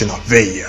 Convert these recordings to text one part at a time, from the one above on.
arte na veia.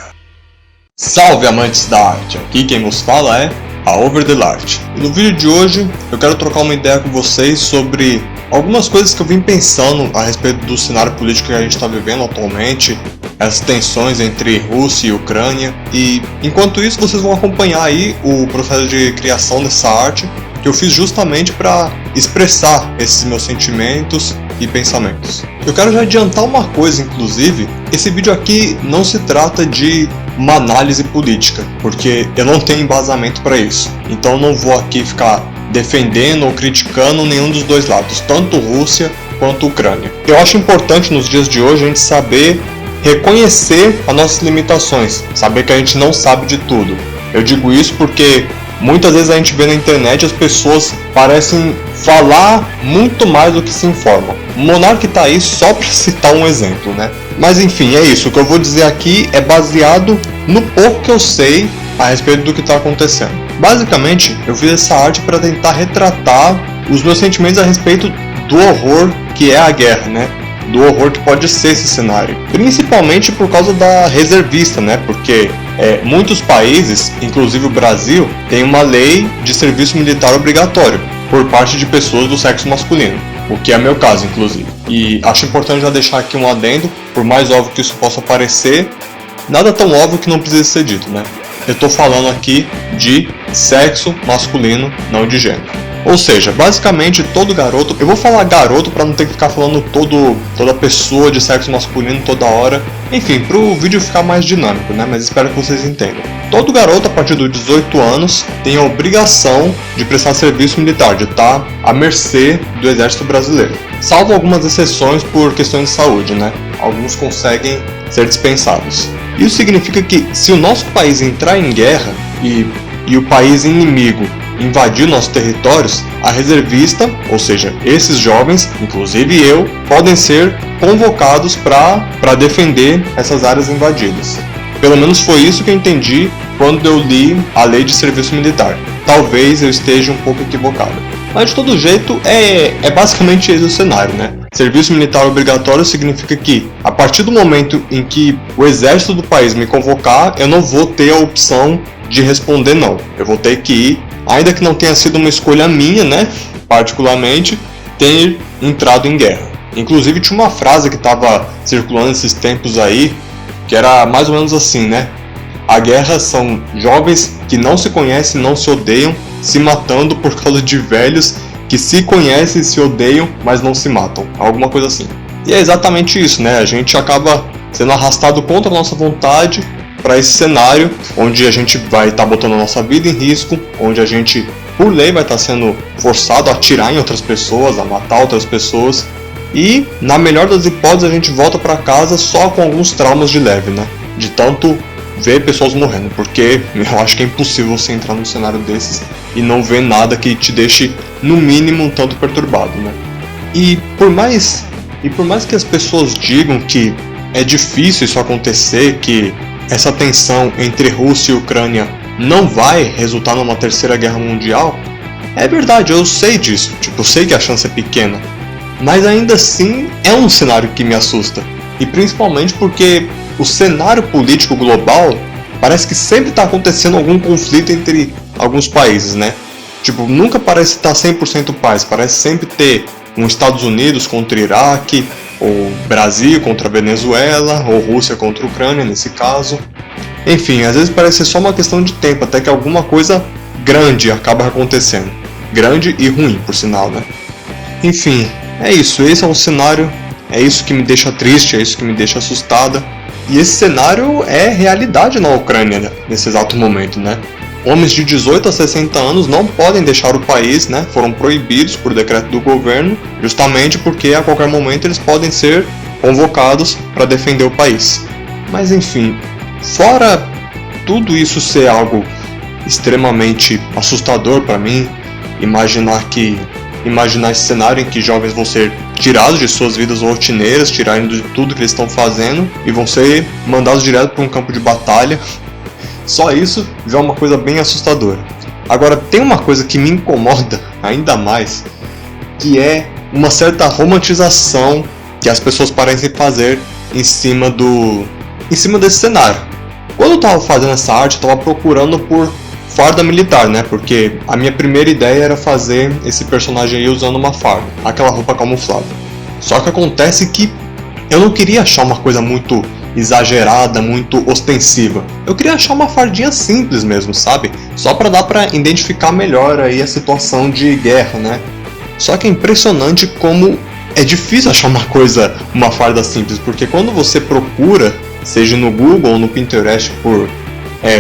Salve amantes da arte, aqui quem nos fala é a Overdellart. E no vídeo de hoje eu quero trocar uma ideia com vocês sobre algumas coisas que eu vim pensando a respeito do cenário político que a gente está vivendo atualmente, as tensões entre Rússia e Ucrânia, e enquanto isso vocês vão acompanhar aí o processo de criação dessa arte que eu fiz justamente para expressar esses meus sentimentos e pensamentos. Eu quero já adiantar uma coisa, inclusive, esse vídeo aqui não se trata de uma análise política, porque eu não tenho embasamento para isso. Então não vou aqui ficar defendendo ou criticando nenhum dos dois lados, tanto Rússia quanto Ucrânia. Eu acho importante nos dias de hoje a gente saber reconhecer as nossas limitações, saber que a gente não sabe de tudo. Eu digo isso porque muitas vezes a gente vê na internet as pessoas parecem falar muito mais do que se informam. O Monark tá aí só para citar um exemplo, né? Mas enfim, é isso. O que eu vou dizer aqui é baseado no pouco que eu sei a respeito do que está acontecendo. Basicamente, eu fiz essa arte para tentar retratar os meus sentimentos a respeito do horror que é a guerra, né? Do horror que pode ser esse cenário. Principalmente por causa da reservista, né? Porque muitos países, inclusive o Brasil, tem uma lei de serviço militar obrigatório por parte de pessoas do sexo masculino, o que é meu caso, inclusive. E acho importante já deixar aqui um adendo, por mais óbvio que isso possa parecer, nada tão óbvio que não precisa ser dito, né? Eu estou falando aqui de sexo masculino, não de gênero. Ou seja, basicamente todo garoto, eu vou falar garoto para não ter que ficar falando toda pessoa de sexo masculino toda hora. Enfim, para o vídeo ficar mais dinâmico, né? Mas espero que vocês entendam. Todo garoto a partir dos 18 anos tem a obrigação de prestar serviço militar, de estar à mercê do exército brasileiro. Salvo algumas exceções por questões de saúde, né? Alguns conseguem ser dispensados. Isso significa que se o nosso país entrar em guerra e o país inimigo invadir nossos territórios, a reservista, ou seja, esses jovens, inclusive eu, podem ser convocados para defender essas áreas invadidas. Pelo menos foi isso que eu entendi quando eu li a lei de serviço militar. Talvez eu esteja um pouco equivocado. Mas de todo jeito, é basicamente esse o cenário, né? Serviço militar obrigatório significa que, a partir do momento em que o exército do país me convocar, eu não vou ter a opção de responder não. Eu vou ter que ir, ainda que não tenha sido uma escolha minha, né? Particularmente, ter entrado em guerra. Inclusive tinha uma frase que estava circulando esses tempos aí, que era mais ou menos assim, né? A guerra são jovens que não se conhecem, não se odeiam, se matando por causa de velhos que se conhecem e se odeiam, mas não se matam. Alguma coisa assim. E é exatamente isso, né? A gente acaba sendo arrastado contra a nossa vontade para esse cenário onde a gente vai estar botando a nossa vida em risco, onde a gente, por lei, vai estar sendo forçado a atirar em outras pessoas, a matar outras pessoas. E, na melhor das hipóteses, a gente volta para casa só com alguns traumas de leve, né? De tanto ver pessoas morrendo, porque eu acho que é impossível você entrar num cenário desses e não ver nada que te deixe, no mínimo, um tanto perturbado, né? E por mais que as pessoas digam que é difícil isso acontecer, que essa tensão entre Rússia e Ucrânia não vai resultar numa terceira guerra mundial, é verdade, eu sei disso, eu sei que a chance é pequena, mas ainda assim é um cenário que me assusta, e principalmente porque o cenário político global parece que sempre está acontecendo algum conflito entre alguns países, né? Nunca parece estar 100% paz, parece sempre ter um Estados Unidos contra o Iraque, ou Brasil contra a Venezuela, ou Rússia contra a Ucrânia nesse caso. Enfim, às vezes parece ser só uma questão de tempo, até que alguma coisa grande acaba acontecendo. Grande e ruim, por sinal, né? Enfim, é isso, esse é um cenário, é isso que me deixa triste, é isso que me deixa assustada. E esse cenário é realidade na Ucrânia, né? Nesse exato momento, né? Homens de 18 a 60 anos não podem deixar o país, né? Foram proibidos por decreto do governo, justamente porque a qualquer momento eles podem ser convocados para defender o país. Mas enfim, fora tudo isso ser algo extremamente assustador para mim, imaginar esse cenário em que jovens vão ser tirados de suas vidas rotineiras, tirados de tudo que eles estão fazendo e vão ser mandados direto para um campo de batalha. Só isso já é uma coisa bem assustadora. Agora, tem uma coisa que me incomoda ainda mais, que é uma certa romantização que as pessoas parecem fazer em cima em cima desse cenário. Quando eu tava fazendo essa arte, eu tava procurando por farda militar, né? Porque a minha primeira ideia era fazer esse personagem aí usando uma farda, aquela roupa camuflada. Só que acontece que eu não queria achar uma coisa muito exagerada, muito ostensiva. Eu queria achar uma fardinha simples mesmo, sabe? Só pra dar pra identificar melhor aí a situação de guerra, né? Só que é impressionante como é difícil achar uma farda simples, porque quando você procura, seja no Google ou no Pinterest por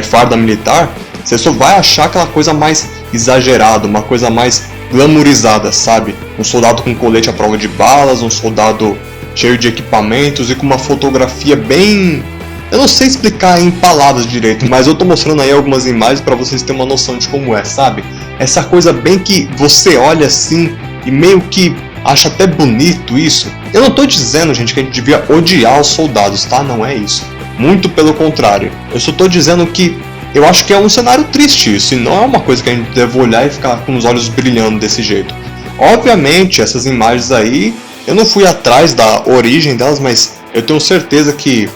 farda militar, você só vai achar aquela coisa mais exagerada, uma coisa mais glamourizada, sabe? Um soldado com colete à prova de balas, um soldado cheio de equipamentos e com uma fotografia bem... Eu não sei explicar em palavras direito, mas eu tô mostrando aí algumas imagens pra vocês terem uma noção de como é, sabe? Essa coisa bem que você olha assim e meio que acha até bonito isso. Eu não tô dizendo, gente, que a gente devia odiar os soldados, tá? Não é isso. Muito pelo contrário. Eu só tô dizendo que eu acho que é um cenário triste isso, e não é uma coisa que a gente deve olhar e ficar com os olhos brilhando desse jeito. Obviamente, essas imagens aí, eu não fui atrás da origem delas, mas eu tenho certeza que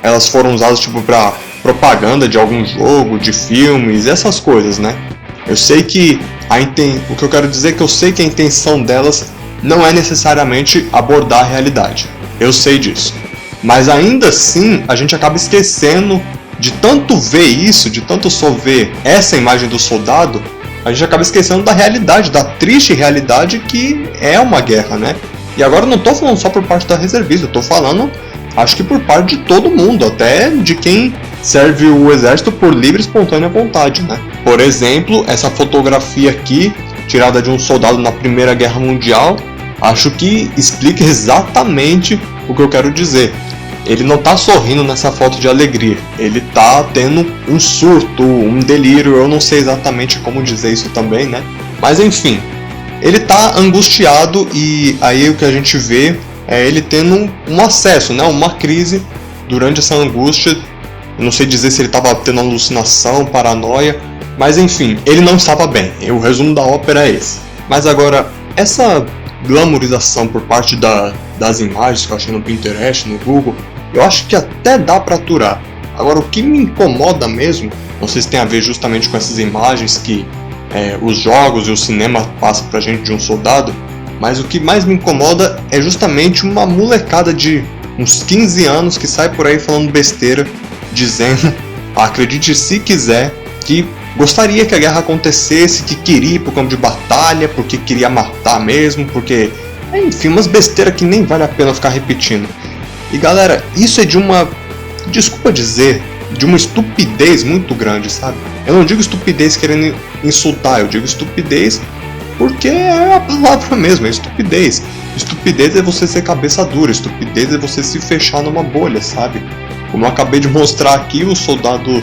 elas foram usadas tipo pra propaganda de algum jogo, de filmes, essas coisas, né? Eu sei que o que eu quero dizer é que eu sei que a intenção delas não é necessariamente abordar a realidade. Eu sei disso. Mas ainda assim, a gente acaba esquecendo de tanto ver isso, de tanto só ver essa imagem do soldado, a gente acaba esquecendo da realidade, da triste realidade que é uma guerra, né? E agora eu não tô falando só por parte da reservista, eu tô falando, acho que por parte de todo mundo, até de quem serve o exército por livre e espontânea vontade, né? Por exemplo, essa fotografia aqui, tirada de um soldado na Primeira Guerra Mundial, acho que explica exatamente o que eu quero dizer. Ele não tá sorrindo nessa foto de alegria, ele tá tendo um surto, um delírio, eu não sei exatamente como dizer isso também, né? Mas enfim, ele tá angustiado e aí o que a gente vê é ele tendo um acesso, né? Uma crise durante essa angústia. Eu não sei dizer se ele estava tendo alucinação, paranoia, mas enfim, ele não estava bem. O resumo da ópera é esse. Mas agora, essa glamourização por parte das imagens que eu achei no Pinterest, no Google, eu acho que até dá para aturar. Agora, o que me incomoda mesmo, não sei se tem a ver justamente com essas imagens que os jogos e o cinema passam pra gente de um soldado, mas o que mais me incomoda é justamente uma molecada de uns 15 anos que sai por aí falando besteira, dizendo, acredite se quiser, que gostaria que a guerra acontecesse, que queria ir pro campo de batalha, porque queria matar mesmo, porque... enfim, umas besteiras que nem vale a pena ficar repetindo. E galera, isso é de uma... desculpa dizer, de uma estupidez muito grande, sabe? Eu não digo estupidez querendo insultar, eu digo estupidez porque é a palavra mesmo, é estupidez. Estupidez é você ser cabeça dura, estupidez é você se fechar numa bolha, sabe? Como eu acabei de mostrar aqui, o soldado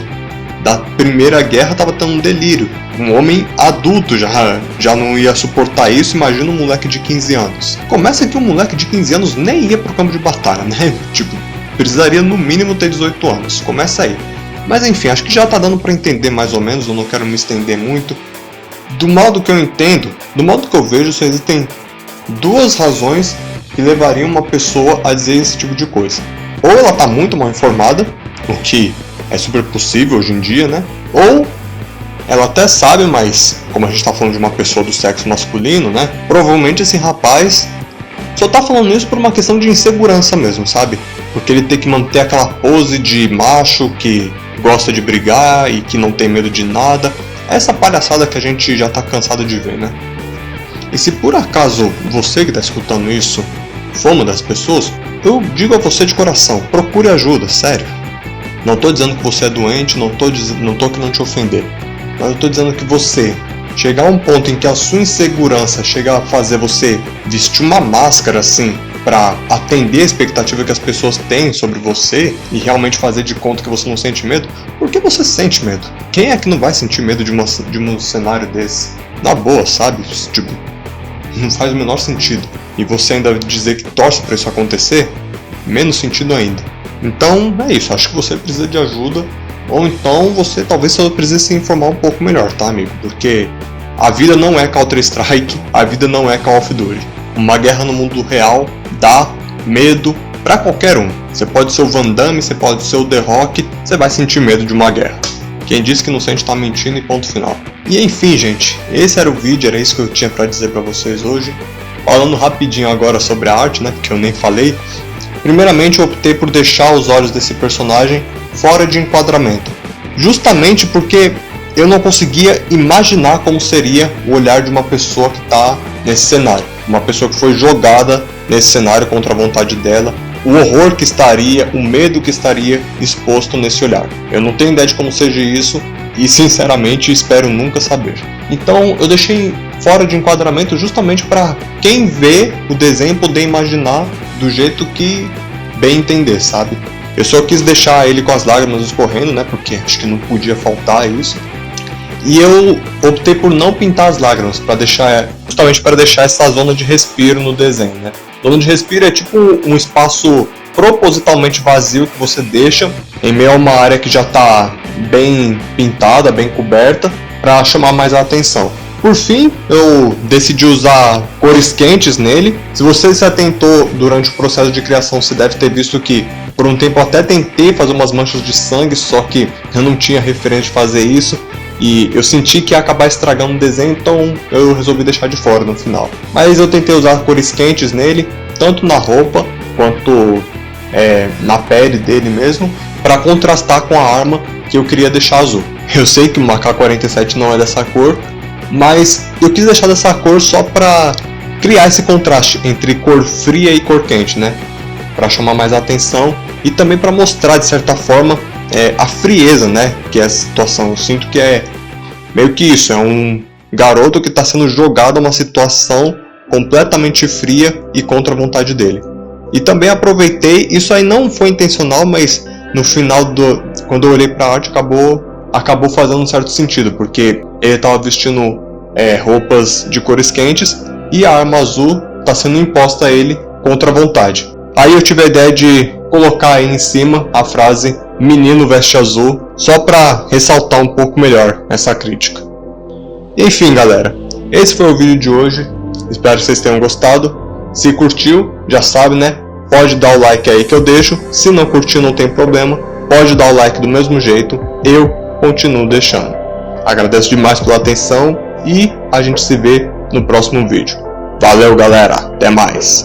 da Primeira Guerra estava tendo um delírio. Um homem adulto já não ia suportar isso, imagina um moleque de 15 anos. Começa que um moleque de 15 anos nem ia pro campo de batalha, né? Tipo, precisaria no mínimo ter 18 anos. Começa aí. Mas enfim, acho que já tá dando pra entender mais ou menos, eu não quero me estender muito. Do modo que eu entendo, do modo que eu vejo, só existem duas razões que levariam uma pessoa a dizer esse tipo de coisa. Ou ela tá muito mal informada, o que é super possível hoje em dia, né? Ou ela até sabe, mas como a gente tá falando de uma pessoa do sexo masculino, né? Provavelmente esse rapaz só tá falando isso por uma questão de insegurança mesmo, sabe? Porque ele tem que manter aquela pose de macho que gosta de brigar e que não tem medo de nada. Essa palhaçada que a gente já tá cansado de ver, né? E se por acaso você que tá escutando isso for uma das pessoas, eu digo a você de coração, procure ajuda, sério. Não tô dizendo que você é doente, não tô querendo te ofender. Mas eu tô dizendo que você chegar a um ponto em que a sua insegurança chega a fazer você vestir uma máscara assim para atender a expectativa que as pessoas têm sobre você e realmente fazer de conta que você não sente medo, por que você sente medo? Quem é que não vai sentir medo de um cenário desse? Na boa, sabe? Tipo, não faz o menor sentido. E você ainda dizer que torce para isso acontecer, menos sentido ainda. Então é isso, acho que você precisa de ajuda, ou então você talvez só precise se informar um pouco melhor, tá, amigo? Porque a vida não é Counter-Strike, a vida não é Call of Duty. Uma guerra no mundo real dá medo, Pra qualquer um. Você pode ser o Van Damme, você pode ser o The Rock, você vai sentir medo de uma guerra. Quem disse que não sente tá mentindo e ponto final. E enfim, gente, esse era o vídeo, era isso que eu tinha pra dizer pra vocês hoje. Falando rapidinho agora sobre a arte, né, porque eu nem falei. Primeiramente eu optei por deixar os olhos desse personagem fora de enquadramento. Justamente porque eu não conseguia imaginar como seria o olhar de uma pessoa que tá nesse cenário. Uma pessoa que foi jogada nesse cenário contra a vontade dela. O horror que estaria, o medo que estaria exposto nesse olhar. Eu não tenho ideia de como seja isso e sinceramente espero nunca saber. Então eu deixei fora de enquadramento justamente para quem vê o desenho poder imaginar do jeito que bem entender, sabe? Eu só quis deixar ele com as lágrimas escorrendo, né? Porque acho que não podia faltar isso. E eu optei por não pintar as lágrimas, justamente para deixar essa zona de respiro no desenho, né? Zona de respiro é tipo um espaço propositalmente vazio que você deixa em meio a uma área que já está bem pintada, bem coberta, para chamar mais a atenção. Por fim, eu decidi usar cores quentes nele. Se você se atentou durante o processo de criação, você deve ter visto que por um tempo eu até tentei fazer umas manchas de sangue, só que eu não tinha referência de fazer isso. E eu senti que ia acabar estragando o desenho, então eu resolvi deixar de fora no final. Mas eu tentei usar cores quentes nele, tanto na roupa quanto na pele dele mesmo, para contrastar com a arma que eu queria deixar azul. Eu sei que o AK-47 não é dessa cor, mas eu quis deixar dessa cor só para criar esse contraste entre cor fria e cor quente, né? Para chamar mais a atenção e também para mostrar de certa forma a frieza, né, que é a situação. Eu sinto que é meio que isso, é um garoto que está sendo jogado a uma situação completamente fria e contra a vontade dele. E também aproveitei, isso aí não foi intencional, mas no final, quando eu olhei para a arte, acabou fazendo um certo sentido, porque ele estava vestindo roupas de cores quentes e a arma azul está sendo imposta a ele contra a vontade. Aí eu tive a ideia de colocar aí em cima a frase "Menino veste azul", só para ressaltar um pouco melhor essa crítica. Enfim, galera, esse foi o vídeo de hoje. Espero que vocês tenham gostado. Se curtiu, já sabe, né? Pode dar o like aí que eu deixo. Se não curtiu, não tem problema. Pode dar o like do mesmo jeito. Eu continuo deixando. Agradeço demais pela atenção e a gente se vê no próximo vídeo. Valeu, galera. Até mais.